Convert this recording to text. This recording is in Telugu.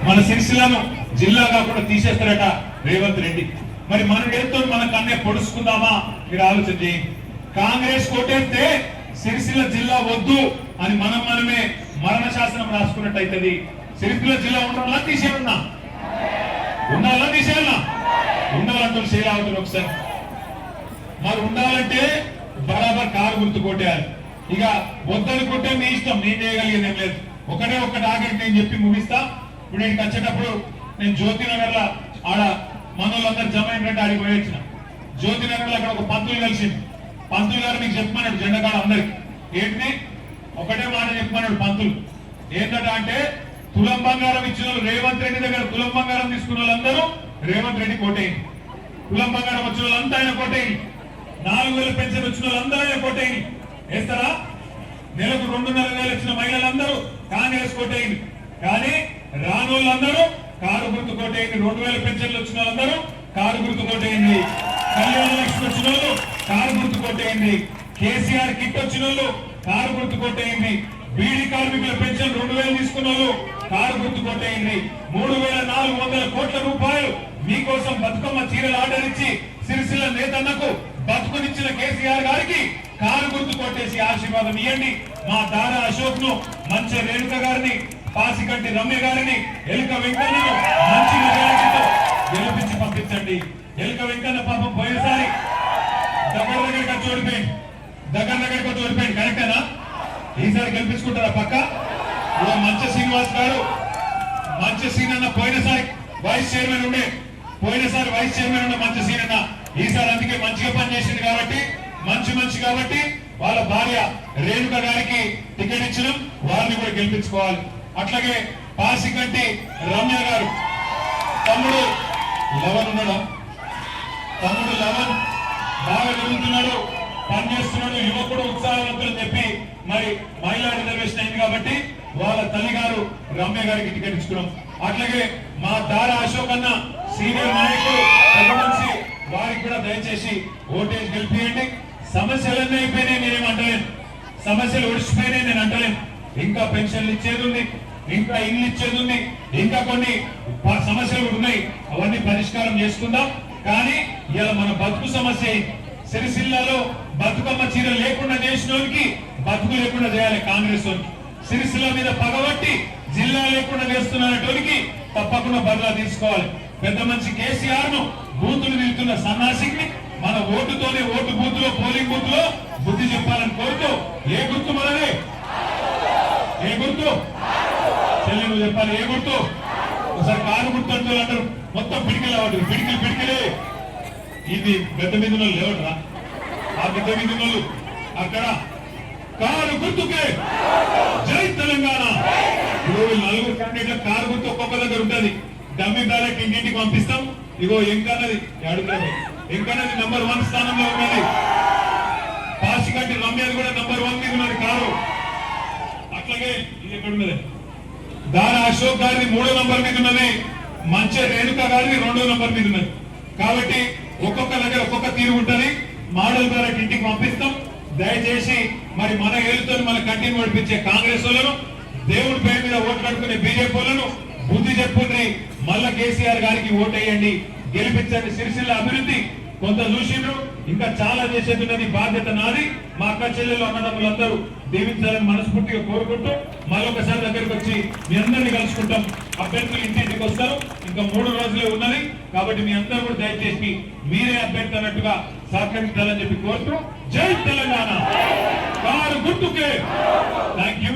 మన సిరిసిల్లను జిల్లాగా కూడా తీసేస్తారట రేవంత్ రెడ్డి. మరి మనం ఏదో మన కన్నే పొడుచుకుందామా? మీరు ఆలోచన చేయండి. కాంగ్రెస్ కోటేస్తే సిరిసిల్ల జిల్లా వద్దు అని మనమే మరణ శాసనం రాసుకున్నట్టయితది. సిరిసిల్ల జిల్లా ఉండాలా తీసేయన్నా? ఉండాలా తీసేయాలా? ఉండాలంటూ చేయలేవుతుంది. ఒకసారి మరి ఉండాలంటే బరాబర్ కారు గుర్తు కొట్టేయాలి. ఇక వద్దనుకుంటే మీ ఇష్టం, నేను చేయగలిగేది ఏం లేదు. ఒకటే ఒక్కటి ఆఖరికి నేను చెప్పి ముగిస్తా. ఇప్పుడు నేను వచ్చేటప్పుడు నేను జ్యోతినగర్ లో ఆడ మనోళ్ళందరూ జమ అయినట్టు ఆడికి పోయొచ్చిన. జ్యోతినగర్ లో అక్కడ ఒక పంతులు కలిసింది. పంతులు గారు మీకు చెప్పమన్నాడు జెండకాడ అందరికి ఏంటి ఒకటే మాట చెప్పమన్నాడు పంతులు. ఏంటంటే అంటే తులం బంగారం ఇచ్చిన వాళ్ళు రేవంత్ రెడ్డి దగ్గర తులం బంగారం తీసుకున్న వాళ్ళందరూ రేవంత్ రెడ్డి కోటేయండి. తులం బంగారం వచ్చిన వాళ్ళంతా ఆయన కోటేయండి. 4,000 పెన్షన్ వచ్చిన వాళ్ళందరూ ఆయన కోటేయండి. వేస్తారా? నెలకు 2,500 ఇచ్చిన మహిళలందరూ కాంగ్రెస్ కోటేయండి. కానీ రాని వాళ్ళందరూ కారు గుర్తు కోటేయండి. 2,000 పెన్షన్లు వచ్చిన వాళ్ళందరూ కారు గుర్తు కోటేయండి. కళ్యాణ లక్ష్మి వచ్చిన వాళ్ళు కారు గుర్తు కోటేయండి. కేసీఆర్ కిట్ వచ్చిన వాళ్ళు కారు గుర్తు కోటేయండి. బీడీ కార్మికుల పెన్షన్ 2,000 తీసుకున్న వాళ్ళు కారు గుర్తు కొట్టేయండి. 3,400 కోట్ల రూపాయలు మీకోసం బతుకమ్మ చీరలు ఆర్డర్ ఇచ్చి సిరిసిల్ల నేతన్నకు బతుకునిచ్చిన కేసీఆర్ గారికి కారు గుర్తు కొట్టేసి ఆశీర్వాదం ఇవ్వండి. మా దారా అశోక్ ను, మంచి రేణుక గారిని, పాసికంటి రమ్య గారిని, ఎలుక వెంకన్నను మంచి మెజారిటీతో గెలిపించి పంపించండి. ఎలుక వెంకన్న పాపం పోయినసారి దగ్గరికి వచ్చి ఓడిపోయింది. కరెక్టేనా? ఈసారి గెలిపించుకుంటారా పక్క? మంచి శ్రీనివాస్ గారు, మంచి సీనన్న పోయినసారి వైస్ చైర్మన్ ఉండే మంచి సీనన్న ఈసారి అందుకే మంచిగా పనిచేసింది కాబట్టి మంచి కాబట్టి వాళ్ళ భార్య రేణుక గారికి టికెట్ ఇచ్చినాం. వారిని కూడా గెలిపించుకోవాలి. అట్లాగే పాసికంటి రమ్య గారు తమ్ముడు లవన్ ఉన్నాడు. తమ్ముడు లవన్ బాగా జరుగుతున్నాడు, పనిచేస్తున్నాడు, యువకుడు, ఉత్సాహవంతులు చెప్పి మరి మహిళా రిజర్వేషన్ అయింది కాబట్టి వాళ్ళ తల్లి గారు రమ్య గారికి టికెట్ ఇచ్చుకున్నాం. అట్లాగే మా దారా అశోక్ అన్న సీనియర్ నాయకుడు మనిషి, వారికి కూడా దయచేసి ఓటేజ్ గెలిపియండి. సమస్యలన్నీ అయిపోయినాయి, నేనేమంటలేను. సమస్యలు ఒడిచిపోయినాయి నేను అంటలేను. ఇంకా పెన్షన్లు ఇచ్చేది ఉంది, ఇంకా ఇల్లు ఇచ్చేది ఉంది, ఇంకా కొన్ని సమస్యలు ఉన్నాయి. అవన్నీ పరిష్కారం చేసుకుందాం. కానీ ఇలా మన బతుకు సమస్య సిరిసిల్లలో బతుకమ్మ చీర లేకుండా చేసినోనికి బతుకు లేకుండా చేయాలి కాంగ్రెస్ వారికి. సిరిసిల్ల మీద పగబట్టి జిల్లా లేకుండా చేస్తున్నటువంటి తప్పకుండా బదిలా తీసుకోవాలి. పెద్ద మనిషి కేసీఆర్ ను బూతులు నిలుతున్న సన్నాసికి మన ఓటుతోనే ఓటు బూత్ లో, పోలింగ్ బూత్ లో బుద్ధి చెప్పాలని కోరుతూ, ఏ గుర్తు మనదే? ఏ గుర్తు? చెల్లి నువ్వు చెప్పాలి. ఏ గుర్తు? ఒకసారి కారు గుర్తు అంటారు. మొత్తం పిడికిలు అవ్వదు, పిడికిలే. ఇది పెద్ద మీద లేవట్రా? ఆ పెద్ద మీద అక్కడ కారు గుర్తుకే జై తెలంగాణ. ఇప్పుడు 4 క్యాండిడేట్ల కారు గుర్తు ఒక్కొక్క దగ్గర ఉంటది. డమ్మి బ్యాలెట్ ఇంటింటికి పంపిస్తాం. ఇగో ఎంకన్నది అడుగుతుంది. ఎంకన్నది నంబర్ 1 స్థానంలో ఉన్నది. పాసికంటి రమ్యది కూడా నంబర్ 1 మీద ఉన్నది కారు. అట్లాగే ఇది ఎక్కడ ఉన్నది? దారా అశోక్ గారిది 3వ నంబర్ మీద ఉన్నది. మంచి రేణుక గారిది 2వ నంబర్ మీద ఉన్నది. కాబట్టి ఒక్కొక్క దగ్గర ఒక్కొక్క తీరు ఉంటది. మోడల్ బ్యాలెట్ ఇంటికి పంపిస్తాం. దయచేసి మరి మన ఏలుతో మన కంటిన్యూ నడిపించే కాంగ్రెస్ వాళ్ళను, దేవుడి పేరు మీద ఓట్లు అడుకునే బీజేపీ వాళ్ళను బుద్ధి చెప్పుండ్రి. మళ్ళా కేసీఆర్ గారికి ఓటేయండి, గెలిపించండి. సిరిసిల్ల అభివృద్ధి కొంత చూసిండ్రు, ఇంకా చాలా చేసేది బాధ్యత నాది. మా అక్క చెల్లెలు అన్నదమ్ములందరూ దీవించాలని మనస్ఫూర్తిగా కోరుకుంటూ మరొకసారి దగ్గరికి వచ్చి మీ అందరినీ కలుసుకుంటాం. అభ్యర్థులు ఇంటింటికి వస్తారు. ఇంకా 3 రోజులే ఉన్నది కాబట్టి మీ అందరూ కూడా దయచేసి మీరే అభ్యర్థి అన్నట్టుగా సహకరించాలని చెప్పి కోరుతూ, జై తెలంగాణ. కారు గుర్తుకే. Thank you.